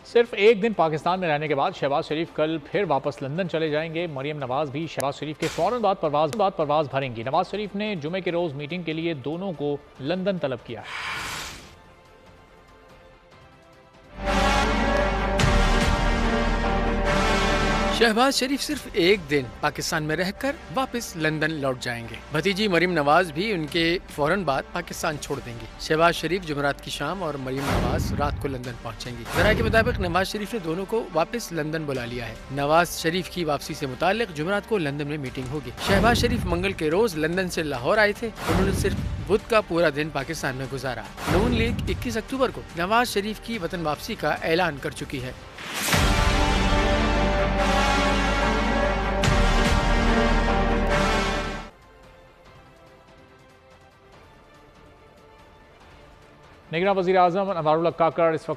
सिर्फ एक दिन पाकिस्तान में रहने के बाद शहबाज शरीफ कल फिर वापस लंदन चले जाएंगे। मरियम नवाज भी शहबाज शरीफ के फौरन बाद परवाज भरेंगी। नवाज शरीफ ने जुमे के रोज मीटिंग के लिए दोनों को लंदन तलब किया है। शहबाज शरीफ सिर्फ एक दिन पाकिस्तान में रहकर वापस लंदन लौट जाएंगे। भतीजी मरियम नवाज भी उनके फौरन बाद पाकिस्तान छोड़ देंगी। शहबाज शरीफ जुमेरात की शाम और मरियम नवाज रात को लंदन पहुंचेंगी। जराये के मुताबिक नवाज शरीफ ने दोनों को वापस लंदन बुला लिया है। नवाज शरीफ की वापसी से मुताल्लिक जुमेरात को लंदन में मीटिंग होगी। शहबाज शरीफ मंगल के रोज लंदन से लाहौर आए थे। उन्होंने सिर्फ बुध का पूरा दिन पाकिस्तान में गुजारा। नून लीग 21 अक्टूबर को नवाज शरीफ की वतन वापसी का ऐलान कर चुकी है। निगरान वज़ीर आज़म अनवारुल्लाह काकड़ इस वक्त